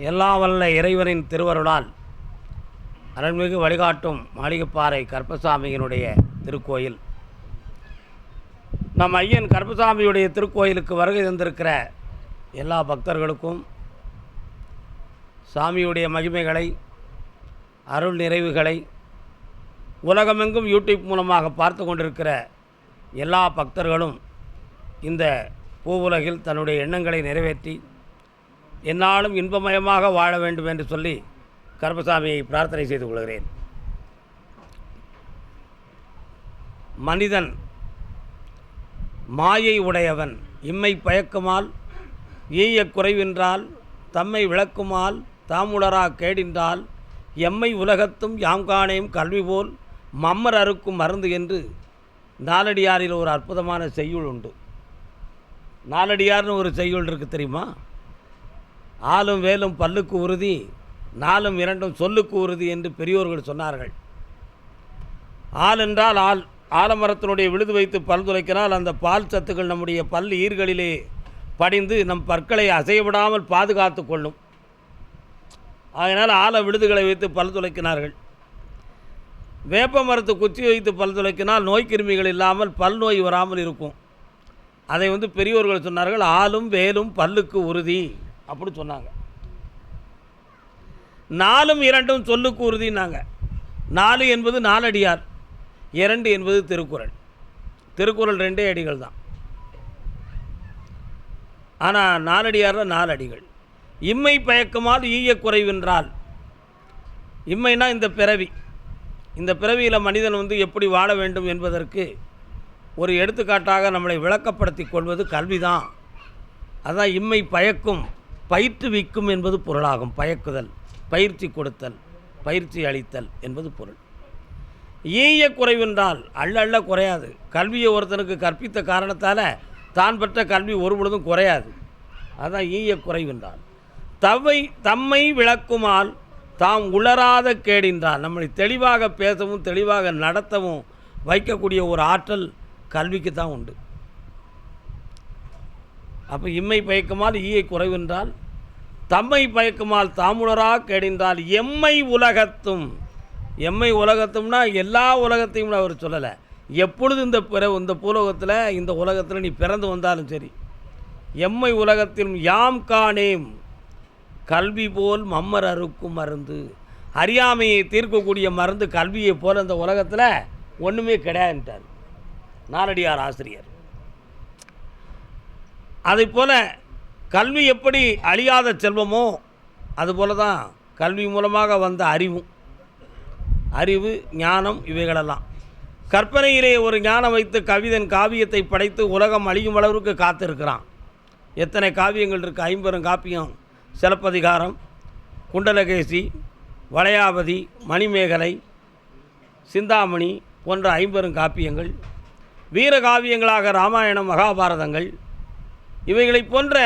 எல்லாம் வல்ல இறைவனின் திருவருளால் அருள்மிகு வழிகாட்டும் மாளிகைப்பாறை கருப்பசாமியினுடைய திருக்கோயில், நம் ஐயன் கருப்பசாமியுடைய திருக்கோயிலுக்கு வருகை தந்திருக்கிற எல்லா பக்தர்களுக்கும் சாமியுடைய மகிமைகளை, அருள் நிறைவுகளை உலகமெங்கும் யூடியூப் மூலமாக பார்த்து கொண்டிருக்கிற எல்லா பக்தர்களும் இந்த பூவுலகில் தன்னுடைய எண்ணங்களை நிறைவேற்றி என்னாலும் இன்பமயமாக வாழ வேண்டும் என்று சொல்லி கருப்பசாமியை பிரார்த்தனை செய்து கொள்கிறேன். மனிதன் மாயை உடையவன், இம்மை பயக்குமால் ஈய குறைவின்றால் தம்மை விளக்குமால் தாமுடரா கேடின்றால் எம்மை உலகத்தும் யாம் காணேம் கல்வி போல் மம்மர் அறுக்கும் மருந்து என்று நாலடியாரில் ஒரு அற்புதமான செய்யுள் உண்டு. நாலடியார்னு ஒரு செய்யுள் இருக்குது தெரியுமா? ஆளும் வேலும் பல்லுக்கு உறுதி, நாலும் இரண்டும் சொல்லுக்கு உறுதி என்று பெரியோர்கள் சொன்னார்கள். ஆள் என்றால் ஆள், ஆலமரத்தினுடைய விழுது வைத்து பல் துளைக்கினால் அந்த பால் சத்துக்கள் நம்முடைய பல் ஈர்களிலே படிந்து நம் பற்களை அசையவிடாமல் பாதுகாத்து கொள்ளும். அதனால் ஆல விழுதுகளை வைத்து பல் துளைக்கினார்கள். வேப்ப மரத்து குச்சி வைத்து பல் துளைக்கினால் நோய்க்கிருமிகள் இல்லாமல் பல் நோய் வராமல் இருக்கும். அதை பெரியோர்கள் சொன்னார்கள், ஆளும் வேலும் பல்லுக்கு உறுதி அப்படி சொன்னாங்க. நாலும் இரண்டும் சொல்லுக்கு உறுதினாங்க. 4 என்பது நாலடியார், 2 என்பது திருக்குறள். திருக்குறள் 2 அடிகள் தான், ஆனால் நாலடியாரில் 4 அடிகள். இம்மை பயக்குமால் ஈய குறைவென்றால், இம்மைனா இந்த பிறவி, இந்த பிறவியில் மனிதன் எப்படி வாழ வேண்டும் என்பதற்கு ஒரு எடுத்துக்காட்டாக நம்மளை விளக்கப்படுத்தி கொள்வது கல்விதான். அதான் இம்மை பயக்கும் பயிற்றுவிக்கும் என்பது பொருளாகும். பயக்குதல், பயிற்சி கொடுத்தல், பயிற்சி அளித்தல் என்பது பொருள். ஈய குறைவென்றால் அள்ள குறையாது. கல்வியை ஒருத்தனுக்கு கற்பித்த காரணத்தால் தான் பெற்ற கல்வி ஒரு பொழுதும் குறையாது. அதுதான் ஈய குறைவென்றால். தம்மை விளக்குமால் தாம் உளராத கேடின்றால், நம்மளை தெளிவாக பேசவும் தெளிவாக நடத்தவும் வைக்கக்கூடிய ஒரு ஆற்றல் கல்விக்கு தான் உண்டு. அப்போ இம்மை பயக்குமால் ஈயை குறைவென்றால், தம்மை பயக்குமால் தாமுணரா கேடின்றால் எம்மை உலகத்தும். எம்மை உலகத்தும்னா எல்லா உலகத்தையும் அவர் சொல்லலை. எப்பொழுது இந்த பூலோகத்தில் இந்த உலகத்தில் நீ பிறந்து வந்தாலும் சரி, எம்மை உலகத்திலும் யாம் காணேம் கல்வி போல் மம்மர் அறுக்கும் மருந்து. அறியாமையை தீர்க்கக்கூடிய மருந்து கல்வியை போல் இந்த உலகத்தில் ஒன்றுமே கிடையாதுன்ட்டார் நாலடியார் ஆசிரியர். அதை போல் கல்வி எப்படி அழியாத செல்வமோ அதுபோல தான் கல்வி மூலமாக வந்த அறிவு ஞானம் இவைகளெல்லாம். கற்பனையிலே ஒரு ஞானம் வைத்து கவிதன் காவியத்தை படைத்து உலகம் அழியும் அளவுக்கு காத்திருக்கிறான். எத்தனை காவியங்கள் இருக்குது? 50 காப்பியம். சிலப்பதிகாரம், குண்டலகேசி, வளையாபதி, மணிமேகலை, சிந்தாமணி போன்ற 50 காப்பியங்கள். வீர காவியங்களாக ராமாயணம், மகாபாரதங்கள், இவைகளை போன்ற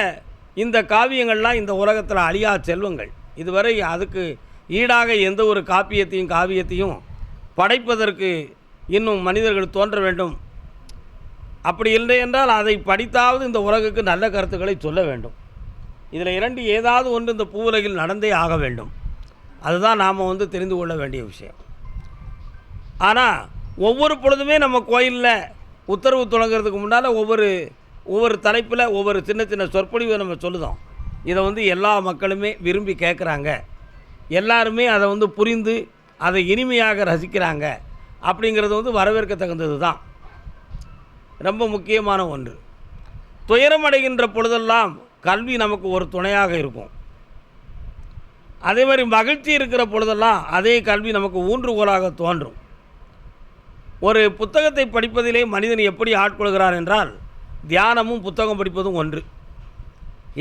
இந்த காவியங்கள்லாம் இந்த உலகத்தில் அழியா செல்வங்கள். இதுவரை அதுக்கு ஈடாக எந்த ஒரு காவியத்தையும் படைப்பதற்கு இன்னும் மனிதர்கள் தோன்ற வேண்டும். அப்படி இல்லை என்றால் அதை படித்தாவது இந்த உலகுக்கு நல்ல கருத்துக்களை சொல்ல வேண்டும். இதில் 2 ஏதாவது ஒன்று இந்த பூவுலகில் நடந்தே ஆக வேண்டும். அதுதான் நாம் தெரிந்து கொள்ள வேண்டிய விஷயம். ஆனால் ஒவ்வொரு பொழுதுமே நம்ம கோயிலில் உத்தரவு தொடங்கிறதுக்கு முன்னால் ஒவ்வொரு தலைப்பில் ஒவ்வொரு சின்ன சின்ன சொற்பொழிவை நம்ம சொல்லுதோம். இதை எல்லா மக்களுமே விரும்பி கேட்குறாங்க. எல்லாருமே அதை புரிந்து அதை இனிமையாக ரசிக்கிறாங்க. அப்படிங்கிறது வரவேற்க தகுந்தது தான். ரொம்ப முக்கியமான ஒன்று. துயரமடைகின்ற பொழுதெல்லாம் கல்வி நமக்கு ஒரு துணையாக இருக்கும். அதே மாதிரி மகிழ்ச்சி இருக்கிற பொழுதெல்லாம் அதே கல்வி நமக்கு ஊன்றுகோலாக தோன்றும். ஒரு புத்தகத்தை படிப்பதிலே மனிதன் எப்படி ஆட்கொள்கிறான் என்றால், தியானமும் புத்தகம் படிப்பதும் ஒன்று.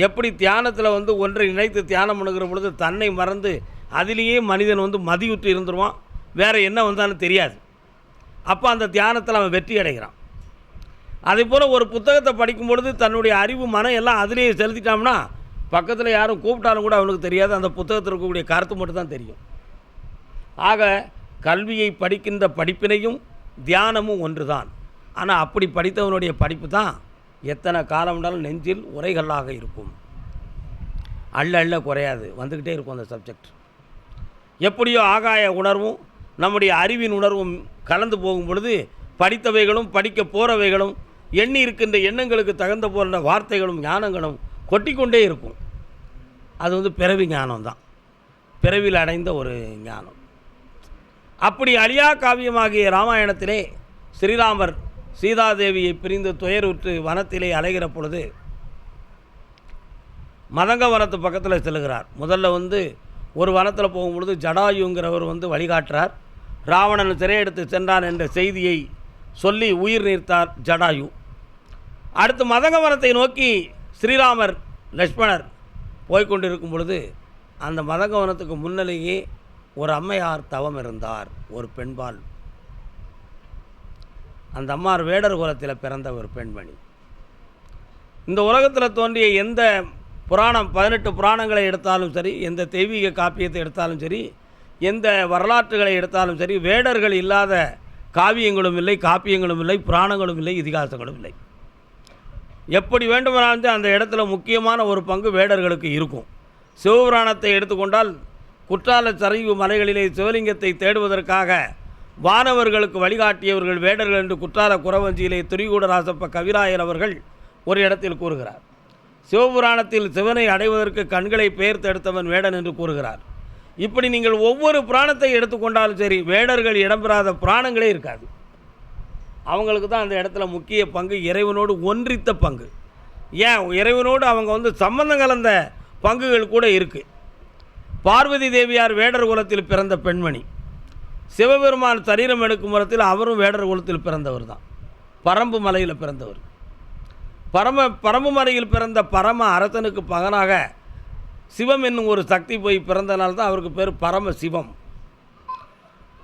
எப்படி தியானத்தில் ஒன்றை நினைத்து தியானம் பண்ணுகிற பொழுது தன்னை மறந்து அதிலேயே மனிதன் மதியுற்று இருந்துருவான், வேறு என்ன வந்தாலும் தெரியாது. அப்போ அந்த தியானத்தில் அவன் வெற்றி அடைகிறான். அதே போல் ஒரு புத்தகத்தை படிக்கும் பொழுது தன்னுடைய அறிவு மனம் எல்லாம் அதிலேயே செலுத்திட்டோம்னா பக்கத்தில் யாரும் கூப்பிட்டாலும் கூட அவனுக்கு தெரியாது, அந்த புத்தகத்தில் இருக்கக்கூடிய கருத்து மட்டும் தான் தெரியும். ஆக கல்வியை படிக்கின்ற படிப்பினையும் தியானமும் ஒன்று தான். ஆனால் அப்படி படித்தவனுடைய படிப்பு தான் எத்தனை காலம்னாலும் நெஞ்சில் உரைகளாக இருக்கும். அள்ள அள்ள குறையாது, வந்துக்கிட்டே இருக்கும் அந்த சப்ஜெக்ட். எப்படியோ ஆகாய உணர்வும் நம்முடைய அறிவின் உணர்வும் கலந்து போகும் பொழுது படித்தவைகளும் படிக்க போகிறவைகளும் எண்ணி இருக்கின்ற எண்ணங்களுக்கு தகுந்த போன்ற வார்த்தைகளும் ஞானங்களும் கொட்டிக்கொண்டே இருக்கும். அது பிறவி ஞானம் தான், பிறவியில் அடைந்த ஒரு ஞானம். அப்படி அழியா காவியமாகிய ராமாயணத்திலே ஸ்ரீராமர் சீதாதேவியை பிரிந்து துயருற்று வனத்திலே அலைகிற பொழுது மதங்க வனத்து பக்கத்தில் செல்கிறார். முதல்ல ஒரு வனத்தில் போகும்பொழுது ஜடாயுங்கிறவர் வழிகாட்டுறார். ராவணன் சிறையெடுத்து சென்றான் என்ற செய்தியை சொல்லி உயிர் நீர்த்தார் ஜடாயு. அடுத்து மதங்க வனத்தை நோக்கி ஸ்ரீராமர் லக்ஷ்மணர் போய்கொண்டிருக்கும் பொழுது அந்த மதங்க வனத்துக்கு முன்னிலேயே ஒரு அம்மையார் தவம் இருந்தார், ஒரு பெண்பால். அந்த அம்மார் வேடர் குலத்தில் பிறந்த ஒரு பெண்மணி. இந்த உலகத்தில் தோன்றிய எந்த புராணம் 18 புராணங்களை எடுத்தாலும் சரி, எந்த தெய்வீக காப்பியத்தை எடுத்தாலும் சரி, எந்த வரலாற்றுகளை எடுத்தாலும் சரி, வேடர்கள் இல்லாத காவியங்களும் இல்லை, காப்பியங்களும் இல்லை, புராணங்களும் இல்லை, இதிகாசங்களும் இல்லை. எப்படி வேண்டுமானாலும் அந்த இடத்துல முக்கியமான ஒரு பங்கு வேடர்களுக்கு இருக்கும். சிவபுராணத்தை எடுத்துக்கொண்டால் குற்றால சரிவு மலைகளிலே சிவலிங்கத்தை தேடுவதற்காக வானவர்களுக்கு வழிகாட்டியவர்கள் வேடர்கள் என்று குற்றால குறவஞ்சியிலே துரிகூடராசப்ப கவிராயர் அவர்கள் ஒரு இடத்தில் கூறுகிறார். சிவபுராணத்தில் சிவனை அடைவதற்கு கண்களை பெயர்த்தெடுத்தவன் வேடன் என்று கூறுகிறார். இப்படி நீங்கள் ஒவ்வொரு புராணத்தை எடுத்துக்கொண்டாலும் சரி, வேடர்கள் இடம்பெறாத புராணங்களே இருக்காது. அவங்களுக்கு தான் அந்த இடத்துல முக்கிய பங்கு, இறைவனோடு ஒன்றித்த பங்கு. ஏன் இறைவனோடு அவங்க சம்பந்தம் கலந்த பங்குகள் கூட இருக்குது. பார்வதி தேவியார் வேடர் குலத்தில் பிறந்த பெண்மணி. சிவபெருமான் சரீரம் எடுக்கும் முறத்தில் அவரும் வேடர் குலத்தில் பிறந்தவர் தான், பரம்பு மலையில் பிறந்தவர். பரம்பு மலையில் பிறந்த பரம அரசனுக்கு மகனாக சிவம் என்னும் ஒரு சக்தி போய் பிறந்தனால்தான் தான் அவருக்கு பேர் பரம சிவம்.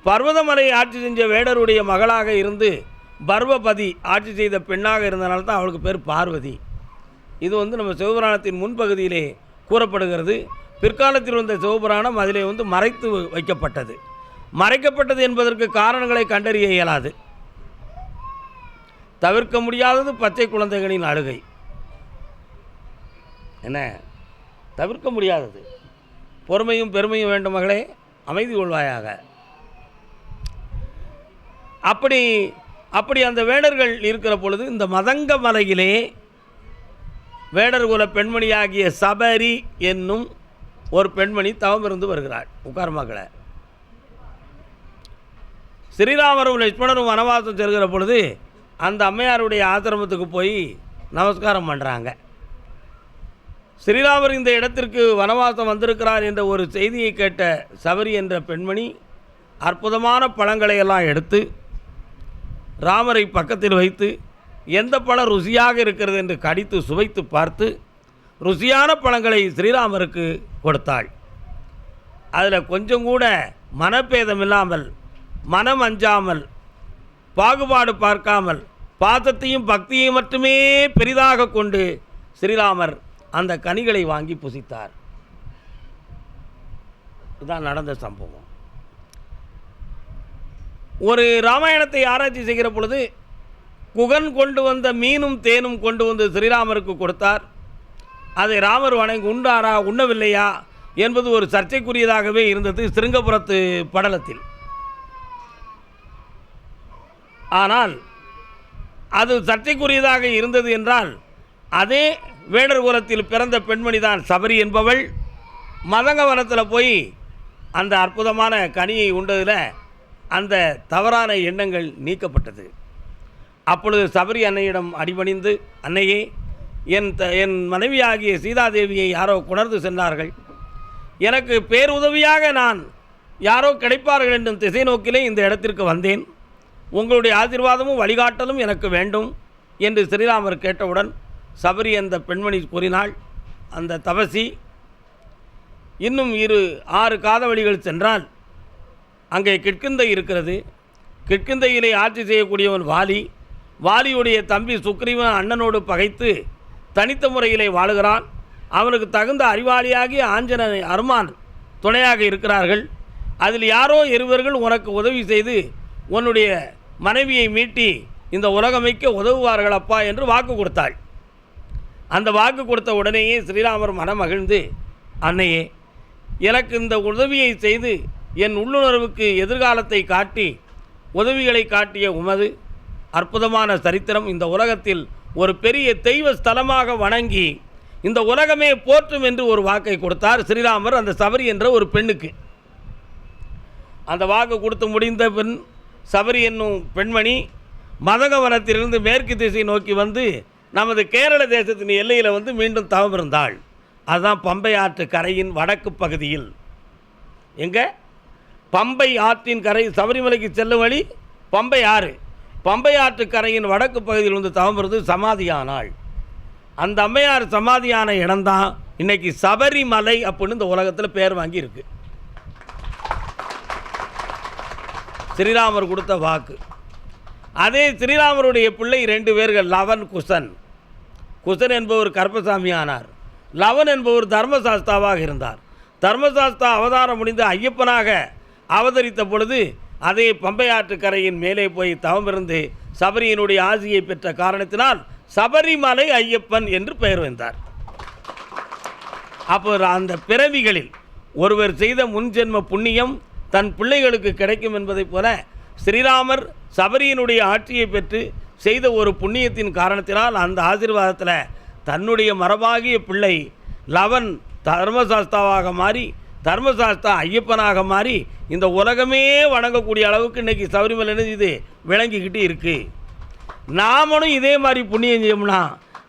பர்வதமலையை ஆட்சி செஞ்ச வேடருடைய மகளாக இருந்து பர்வபதி ஆட்சி செய்த பெண்ணாக இருந்தனால்தான் தான் அவளுக்கு பேர் பார்வதி. இது நம்ம சிவபுராணத்தின் முன்பகுதியிலே கூறப்படுகிறது. பிற்காலத்தில் வந்த சிவபுராணம் அதிலே மறைத்து வைக்கப்பட்டது. மறைக்கப்பட்டது என்பதற்கு காரணங்களை கண்டறிய இயலாது. தவிர்க்க முடியாதது பச்சை குழந்தைகளின் அழுகை. என்ன தவிர்க்க முடியாதது? பொறுமையும் பெருமையும் வேண்டும் மகளே, அமைதி கொள்வாயாக. அப்படி அந்த வேடர்கள் இருக்கிற பொழுது இந்த மதங்க மலையிலே வேடர் குல பெண்மணியாகிய சபரி என்னும் ஒரு பெண்மணி தவம் இருந்து வருகிறாள். உட்கார் மக்களை. ஸ்ரீராமரும் லட்சுமணரும் வனவாசம் செல்கிற பொழுது அந்த அம்மையாருடைய ஆசிரமத்துக்கு போய் நமஸ்காரம் பண்ணுறாங்க. ஸ்ரீராமர் இந்த இடத்திற்கு வனவாசம் வந்திருக்கிறார் என்ற ஒரு செய்தியை கேட்ட சபரி என்ற பெண்மணி அற்புதமான பழங்களை எல்லாம் எடுத்து ராமரை பக்கத்தில் வைத்து எந்த பழம் ருசியாக இருக்கிறது என்று கடித்து சுவைத்து பார்த்து ருசியான பழங்களை ஸ்ரீராமருக்கு கொடுத்தாள். அதில் கொஞ்சம் கூட மனப்பேதம் இல்லாமல், மனம் அஞ்சாமல், பாகுபாடு பார்க்காமல், பாசத்தையும் பக்தியை மட்டுமே பெரிதாக கொண்டு ஸ்ரீராமர் அந்த கனிகளை வாங்கி புசித்தார். இதுதான் நடந்த சம்பவம். ஒரு ராமாயணத்தை ஆராய்ச்சி செய்கிற பொழுது குகன் கொண்டு வந்த மீனும் தேனும் கொண்டு வந்து ஸ்ரீராமருக்கு கொடுத்தார். அதை ராமர் வணங்கி உண்டாரா உண்ணவில்லையா என்பது ஒரு சர்ச்சைக்குரியதாகவே இருந்தது சிருங்கபுரத்து படலத்தில். ஆனால் அது சர்ச்சைக்குரியதாக இருந்தது என்றால் அதே வேடர் குலத்தில் பிறந்த பெண்மணி தான் சபரி என்பவள் மதங்க வனத்தில் போய் அந்த அற்புதமான கனியை உண்டதில் அந்த தவறான எண்ணங்கள் நீக்கப்பட்டது. அப்பொழுது சபரி அன்னையிடம் அடிபணிந்து, அன்னையே, என் மனைவியாகிய சீதாதேவியை யாரோ கொணர்ந்து சென்றார்கள், எனக்கு பேருதவியாக நான் யாரோ கிடைப்பார்கள் என்னும் திசை நோக்கிலே இந்த இடத்திற்கு வந்தேன், உங்களுடைய ஆசீர்வாதமும் வழிகாட்டலும் எனக்கு வேண்டும் என்று ஸ்ரீராமர் கேட்டவுடன் சபரி அந்த பெண்மணி கூறினாள், அந்த தபசி, இன்னும் 6 காதவழிகள் சென்றால் அங்கே கிட்கிந்தை இருக்கிறது. கிட்கிந்தையிலே ஆட்சி செய்யக்கூடியவன் வாலி. வாலியுடைய தம்பி சுக்ரீவன் அண்ணனோடு பகைத்து தனித்த முறையிலே வாழுகிறான். அவனுக்கு தகுந்த அறிவாளியாகி ஆஞ்சநேய அருமான் துணையாக இருக்கிறார்கள். அதில் யாரோ இருவர்கள் உனக்கு உதவி செய்து உன்னுடைய மனைவியை மீட்டி இந்த உலகமைக்க உதவுவார்கள் அப்பா என்று வாக்கு கொடுத்தாள். அந்த வாக்கு கொடுத்த உடனேயே ஸ்ரீராமர் மனம் மகிழ்ந்து அன்னையே, எனக்கு இந்த உதவியை செய்து என் உள்ளுணர்வுக்கு எதிர்காலத்தை காட்டி உதவிகளை காட்டிய உமது அற்புதமான சரித்திரம் இந்த உலகத்தில் ஒரு பெரிய தெய்வ ஸ்தலமாக வணங்கி இந்த உலகமே போற்றும் என்று ஒரு வாக்கை கொடுத்தார் ஸ்ரீராமர் அந்த சபரி என்ற ஒரு பெண்ணுக்கு. அந்த வாக்கு கொடுத்து முடிந்த பெண் சபரி என்னும் பெண்மணி மதகவனத்திலிருந்து மேற்கு திசை நோக்கி வந்து நமது கேரள தேசத்தின் எல்லையில் வந்து மீண்டும் தவம் இருந்தாள். அதுதான் பம்பை ஆற்று கரையின் வடக்கு பகுதியில். எங்கே? பம்பை ஆற்றின் கரை, சபரிமலைக்கு செல்லும் வழி பம்பை ஆறு. பம்பை ஆற்று கரையின் வடக்கு பகுதியில் வந்து தவம் இருந்து சமாதியானாள். அந்த அம்மையார் சமாதியான இடம்தான் இன்றைக்கி சபரிமலை அப்படின்னு இந்த உலகத்தில் பேர் வாங்கியிருக்கு. ஸ்ரீராமர் கொடுத்த வாக்கு. அதே ஸ்ரீராமருடைய பிள்ளை 2 பேர்கள், லவன் குசன். குசன் என்பவர் கருப்பசாமி ஆனார். லவன் என்பவர் தர்மசாஸ்தாவாக இருந்தார். தர்மசாஸ்தா அவதாரம் முடிந்து ஐயப்பனாக அவதரித்த பொழுது அதே பம்பை ஆற்று கரையின் மேலே போய் தவமிருந்து சபரியினுடைய ஆசியை பெற்ற காரணத்தினால் சபரிமலை ஐயப்பன் என்று பெயர் வந்தார். அப்போ அந்த பிறவிகளில் ஒருவர் செய்த முன்ஜென்ம புண்ணியம் தன் பிள்ளைகளுக்கு கிடைக்கும் என்பதைப் போல ஸ்ரீராமர் சபரியினுடைய ஆட்சியை பெற்று செய்த ஒரு புண்ணியத்தின் காரணத்தினால் அந்த ஆசீர்வாதத்தில் தன்னுடைய மரபாகிய பிள்ளை லவன் தர்மசாஸ்தாவாக மாறி தர்மசாஸ்தா ஐயப்பனாக மாறி இந்த உலகமே வணங்கக்கூடிய அளவுக்கு இன்றைக்கி சபரிமலை இது விளங்கிக்கிட்டு இருக்குது. நாமளும் இதே மாதிரி புண்ணியம் செய்யணும்னா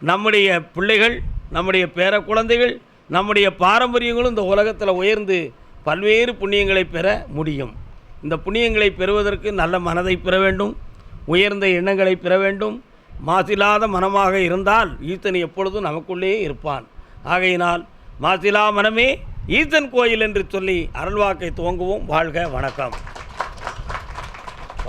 நம்முடைய பிள்ளைகள், நம்முடைய பேர குழந்தைகள், நம்முடைய பாரம்பரியங்களும் இந்த உலகத்தில் உயர்ந்து பல்வேறு புண்ணியங்களை பெற முடியும். இந்த புண்ணியங்களை பெறுவதற்கு நல்ல மனதை பெற வேண்டும், உயர்ந்த எண்ணங்களை பெற வேண்டும். மாசில்லாத மனமாக இருந்தால் ஈசன் எப்பொழுதும் நமக்குள்ளே இருப்பான். ஆகையினால் மாசிலா மனமே ஈசன் கோயில் என்று சொல்லி அருள்வாக்கை துவங்குவோம். வாழ்க, வணக்கம்.